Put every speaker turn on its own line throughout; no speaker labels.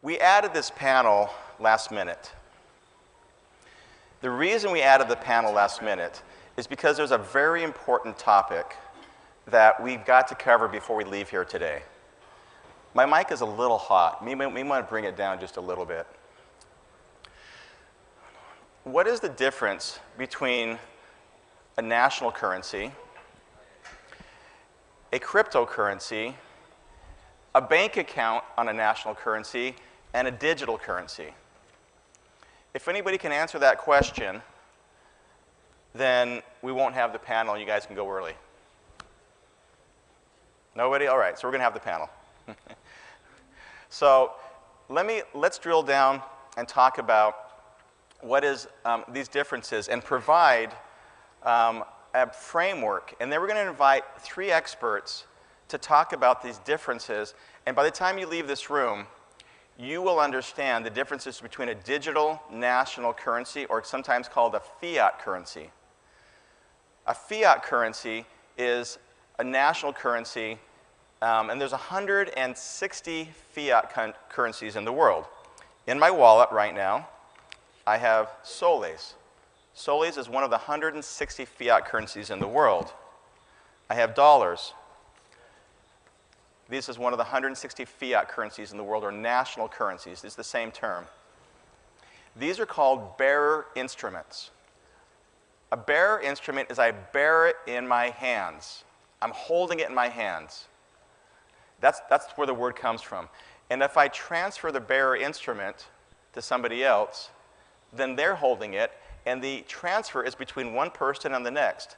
We added this panel last minute. The reason we added the panel last minute is because there's a very important topic that we've got to cover before we leave here today. My mic is a little hot. We want to bring it down just a little bit. What is the difference between a national currency, a cryptocurrency, a bank account on a national currency, and a digital currency? If anybody can answer that question, then we won't have the panel and you guys can go early. Nobody? All right, so we're going to have the panel. So let's drill down and talk about what is these differences and provide a framework. And then we're going to invite 3 experts to talk about these differences. And by the time you leave this room, you will understand the differences between a digital national currency, or sometimes called a fiat currency. A fiat currency is a national currency, and there's 160 fiat currencies in the world. In my wallet right now, I have soles. Soles is one of the 160 fiat currencies in the world. I have dollars. This is one of the 160 fiat currencies in the world, or national currencies. It's the same term. These are called bearer instruments. A bearer instrument is I bear it in my hands. I'm holding it in my hands. That's where the word comes from. And if I transfer the bearer instrument to somebody else, then they're holding it, and the transfer is between one person and the next.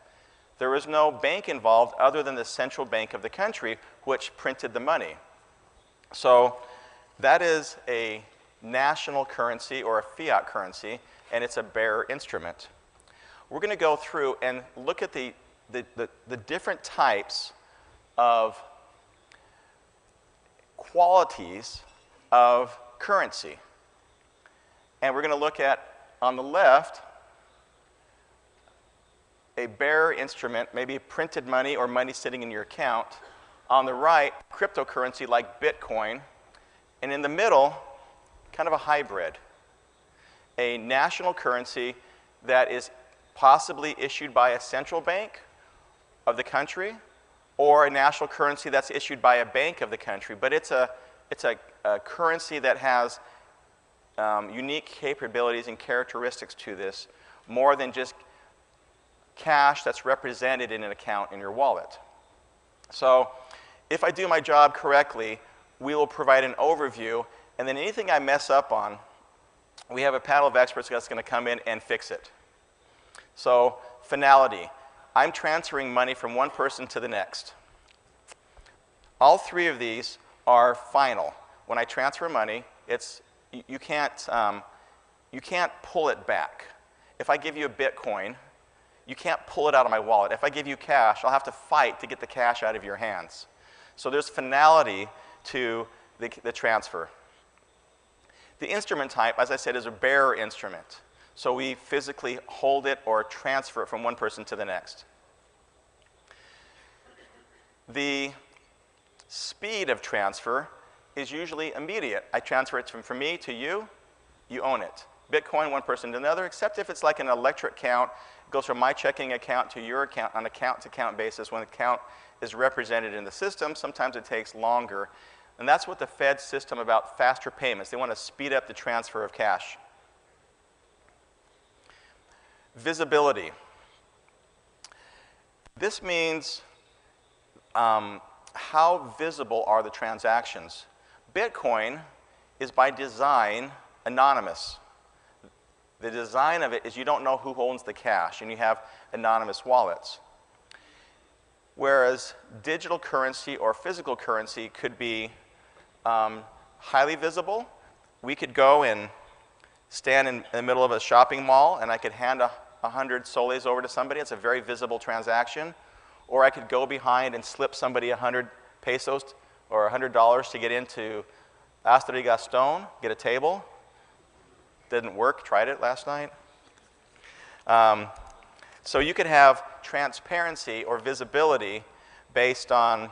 There is no bank involved other than the central bank of the country, which printed the money. So that is a national currency or a fiat currency, and it's a bearer instrument. We're going to go through and look at the different types of qualities of currency. And we're going to look at, on the left, a bearer instrument, maybe printed money or money sitting in your account. On the right, cryptocurrency like Bitcoin. And in the middle, kind of a hybrid. A national currency that is possibly issued by a central bank of the country, or a national currency that's issued by a bank of the country. But it's a currency that has unique capabilities and characteristics to this, more than just cash that's represented in an account in your wallet. So if I do my job correctly, we will provide an overview, and then anything I mess up on, we have a panel of experts that's going to come in and fix it. So finality. I'm transferring money from one person to the next. All 3 of these are final. When I transfer money, you can't pull it back. If I give you a Bitcoin, you can't pull it out of my wallet. If I give you cash, I'll have to fight to get the cash out of your hands. So there's finality to the transfer. The instrument type, as I said, is a bearer instrument. So we physically hold it or transfer it from one person to the next. The speed of transfer is usually immediate. I transfer it from me to you, you own it. Bitcoin, one person to another, except if it's like an electric account. It goes from my checking account to your account on an account-to-account basis. When the account is represented in the system, sometimes it takes longer. And that's what the Fed system about faster payments. They want to speed up the transfer of cash. Visibility. This means how visible are the transactions. Bitcoin is by design anonymous. The design of it is you don't know who owns the cash, and you have anonymous wallets. Whereas digital currency or physical currency could be highly visible. We could go and stand in the middle of a shopping mall, and I could hand 100 soles over to somebody. It's a very visible transaction. Or I could go behind and slip somebody 100 pesos or $100 to get into Alhstrom, Gaston, get a table. Didn't work, tried it last night. So you could have transparency or visibility based on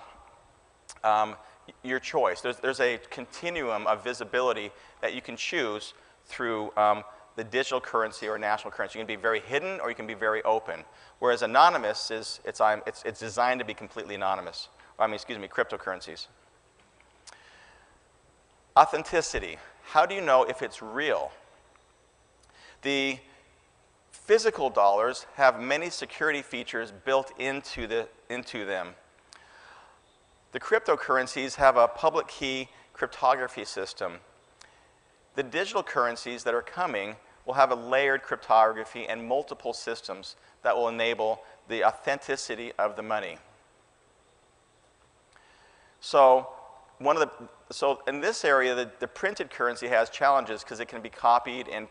your choice. There's a continuum of visibility that you can choose through the digital currency or national currency. You can be very hidden or you can be very open. Whereas anonymous it's designed to be completely anonymous. Cryptocurrencies. Authenticity. How do you know if it's real? The physical dollars have many security features built into them. The cryptocurrencies have a public key cryptography system. The digital currencies that are coming will have a layered cryptography and multiple systems that will enable the authenticity of the money. So in this area, the printed currency has challenges because it can be copied and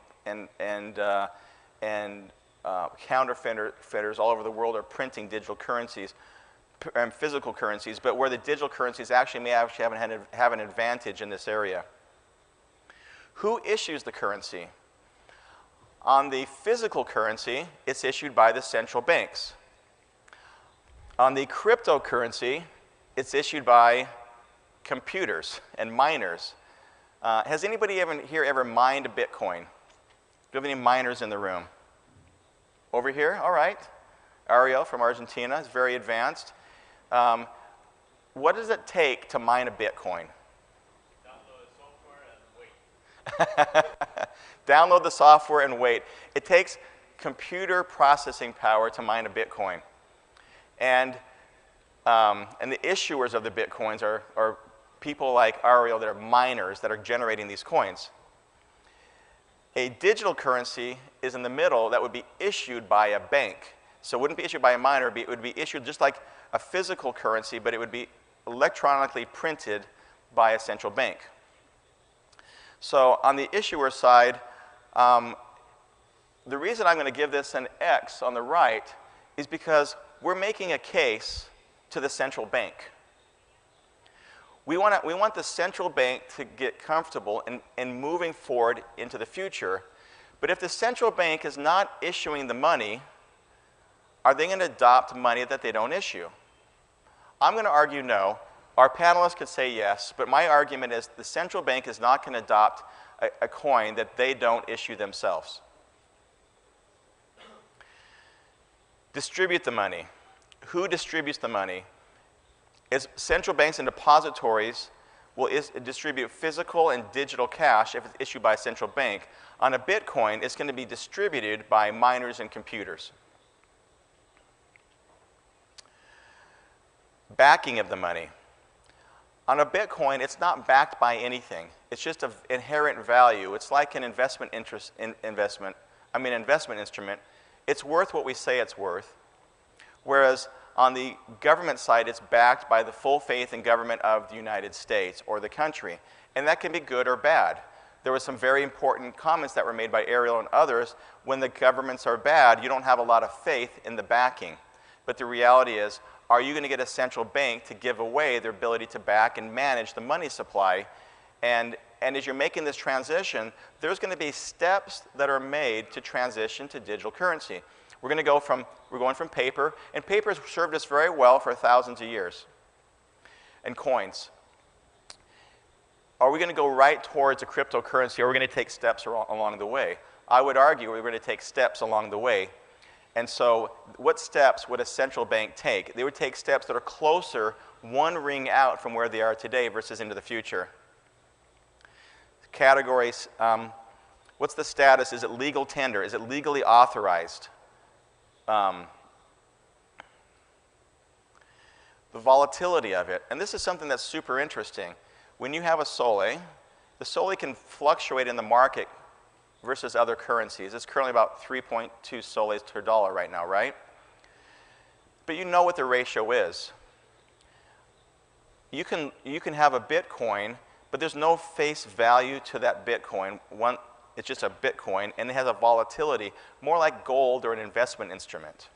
counterfeiters all over the world are printing digital currencies and physical currencies, but where the digital currencies may have an advantage in this area. Who issues the currency? On the physical currency, it's issued by the central banks. On the cryptocurrency, it's issued by computers and miners. Has anybody here ever mined a Bitcoin? Do you have any miners in the room? Over here? All right. Ariel from Argentina is very advanced. What does it take to mine a Bitcoin?
Download the software and wait.
Download the software and wait. It takes computer processing power to mine a Bitcoin. And the issuers of the Bitcoins are people like Ariel that are miners that are generating these coins. A digital currency is in the middle that would be issued by a bank. So it wouldn't be issued by a miner, it would be issued just like a physical currency, but it would be electronically printed by a central bank. So on the issuer side, the reason I'm going to give this an X on the right is because we're making a case to the central bank. We want the central bank to get comfortable in moving forward into the future. But if the central bank is not issuing the money, are they going to adopt money that they don't issue? I'm going to argue no. Our panelists could say yes, but my argument is the central bank is not going to adopt a coin that they don't issue themselves. Distribute the money. Who distributes the money? Central banks and depositories will distribute physical and digital cash if it's issued by a central bank. On a Bitcoin, it's going to be distributed by miners and computers. Backing of the money. On a Bitcoin, it's not backed by anything. It's just an inherent value. It's like an investment instrument. It's worth what we say it's worth. Whereas on the government side, it's backed by the full faith and government of the United States or the country. And that can be good or bad. There were some very important comments that were made by Ariel and others. When the governments are bad, you don't have a lot of faith in the backing. But the reality is, are you going to get a central bank to give away their ability to back and manage the money supply? And as you're making this transition, there's going to be steps that are made to transition to digital currency. We're going from paper, and paper has served us very well for thousands of years. And coins. Are we going to go right towards a cryptocurrency, or are we going to take steps along the way? I would argue we're going to take steps along the way. And so what steps would a central bank take? They would take steps that are closer, one ring out from where they are today versus into the future. Categories, what's the status? Is it legal tender? Is it legally authorized? The volatility of it. And this is something that's super interesting. When you have a Sole, the Sole can fluctuate in the market versus other currencies. It's currently about 3.2 soles per dollar right now, right? But you know what the ratio is. You can have a Bitcoin, but there's no face value to that Bitcoin. It's just a Bitcoin, and it has a volatility, more like gold or an investment instrument.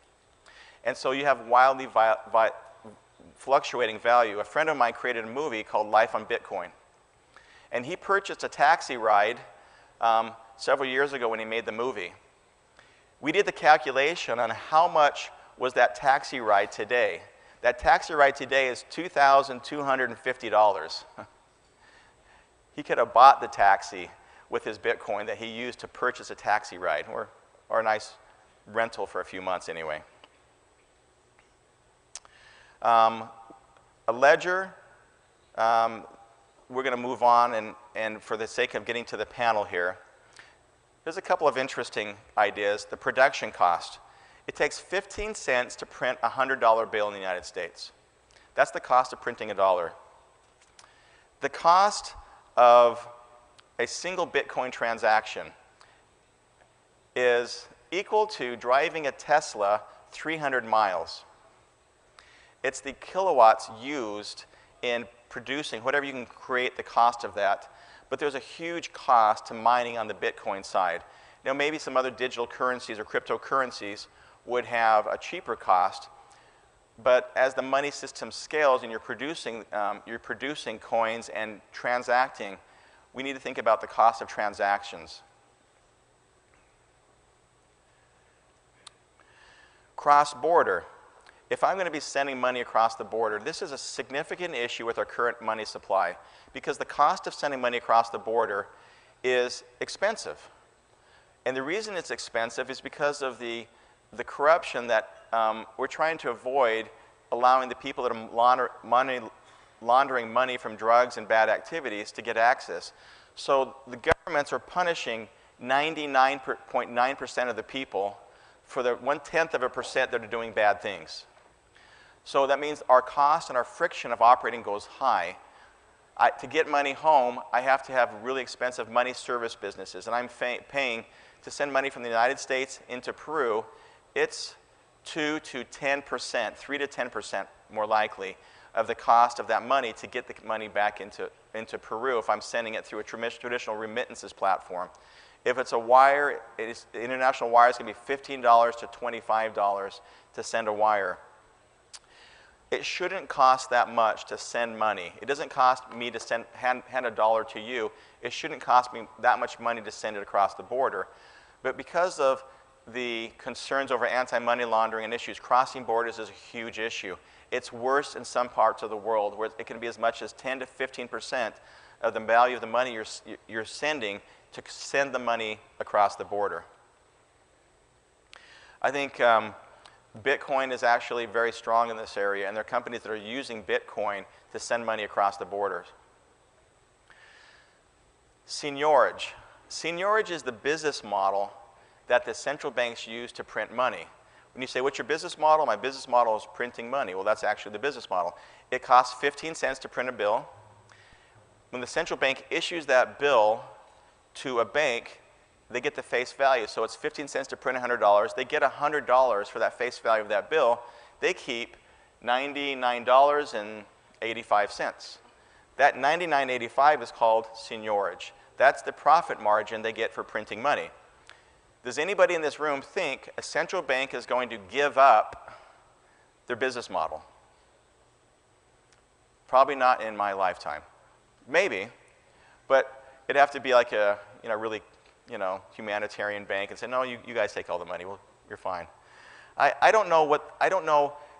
And so you have wildly fluctuating value. A friend of mine created a movie called Life on Bitcoin. And he purchased a taxi ride several years ago when he made the movie. We did the calculation on how much was that taxi ride today. That taxi ride today is $2,250. He could have bought the taxi with his Bitcoin that he used to purchase a taxi ride, or a nice rental for a few months anyway. A ledger, we're going to move on, and for the sake of getting to the panel here, there's a couple of interesting ideas. The production cost. It takes 15 cents to print a $100 bill in the United States. That's the cost of printing a dollar. The cost of a single Bitcoin transaction is equal to driving a Tesla 300 miles. It's the kilowatts used in producing whatever you can create, the cost of that. But there's a huge cost to mining on the Bitcoin side. Now, maybe some other digital currencies or cryptocurrencies would have a cheaper cost, but as the money system scales and you're producing coins and transacting, we need to think about the cost of transactions. Cross-border. If I'm going to be sending money across the border, this is a significant issue with our current money supply because the cost of sending money across the border is expensive. And the reason it's expensive is because of the corruption that we're trying to avoid, allowing the people that are laundering money from drugs and bad activities to get access. So the governments are punishing 99.9% of the people for the 0.1% that are doing bad things. So that means our cost and our friction of operating goes high. To get money home, I have to have really expensive money service businesses, and I'm paying to send money from the United States into Peru. It's 2 to 10%, 3 to 10% more likely of the cost of that money to get the money back into Peru if I'm sending it through a traditional remittances platform. If it's a wire, the international wire is going to be $15 to $25 to send a wire. It shouldn't cost that much to send money. It doesn't cost me to hand a dollar to you. It shouldn't cost me that much money to send it across the border. But because of the concerns over anti-money laundering and issues, crossing borders is a huge issue. It's worse in some parts of the world where it can be as much as 10 to 15% of the value of the money you're sending to send the money across the border. I think Bitcoin is actually very strong in this area, and there are companies that are using Bitcoin to send money across the borders. Seigniorage. Seigniorage is the business model that the central banks use to print money. When you say, what's your business model? My business model is printing money. Well, that's actually the business model. It costs 15 cents to print a bill. When the central bank issues that bill to a bank, they get the face value. So it's 15 cents to print $100. They get $100 for that face value of that bill. They keep $99.85. That $99.85 is called seigniorage. That's the profit margin they get for printing money. Does anybody in this room think a central bank is going to give up their business model? Probably not in my lifetime. Maybe, but it'd have to be like a really humanitarian bank and say, no, you guys take all the money. Well, you're fine. I don't know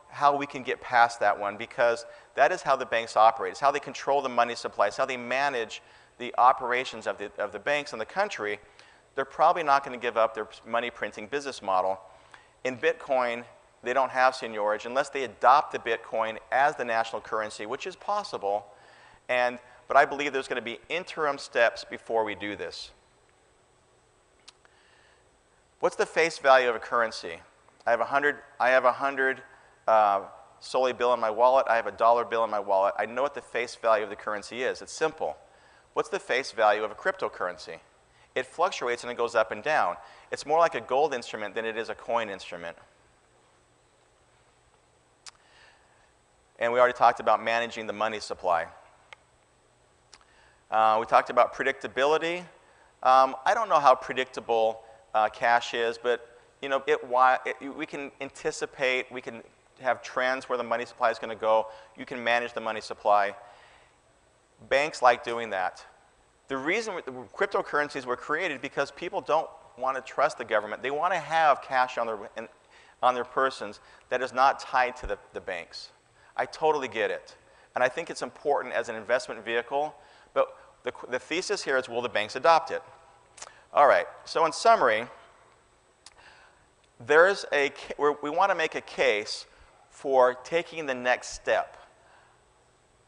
how we can get past that one because that is how the banks operate. It's how they control the money supply. It's how they manage the operations of the banks in the country. They're probably not going to give up their money printing business model. In Bitcoin, they don't have seigniorage unless they adopt the Bitcoin as the national currency, which is possible. But I believe there's going to be interim steps before we do this. What's the face value of a currency? I have a $100 solely bill in my wallet. I have a dollar bill in my wallet. I know what the face value of the currency is. It's simple. What's the face value of a cryptocurrency? It fluctuates and it goes up and down. It's more like a gold instrument than it is a coin instrument. And we already talked about managing the money supply. We talked about predictability. I don't know how predictable cash is, but we can anticipate, we can have trends where the money supply is going to go. You can manage the money supply. Banks like doing that. The reason cryptocurrencies were created because people don't want to trust the government. They want to have cash on their persons that is not tied to the banks. I totally get it. And I think it's important as an investment vehicle, but the thesis here is, will the banks adopt it? All right, so in summary, we want to make a case for taking the next step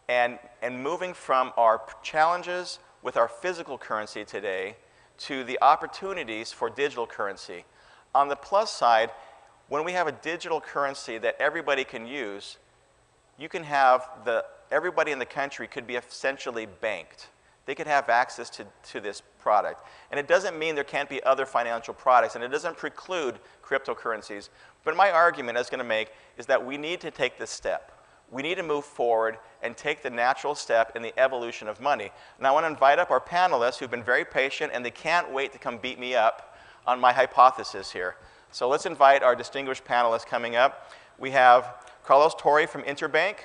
and moving from our challenges with our physical currency today to the opportunities for digital currency. On the plus side, when we have a digital currency that everybody can use, you can have everybody in the country could be essentially banked. They could have access to this product. And it doesn't mean there can't be other financial products, and it doesn't preclude cryptocurrencies. But my argument I was going to make is that we need to take this step. We need to move forward and take the natural step in the evolution of money. And I want to invite up our panelists who've been very patient, and they can't wait to come beat me up on my hypothesis here. So let's invite our distinguished panelists coming up. We have Carlos Torre from Interbank.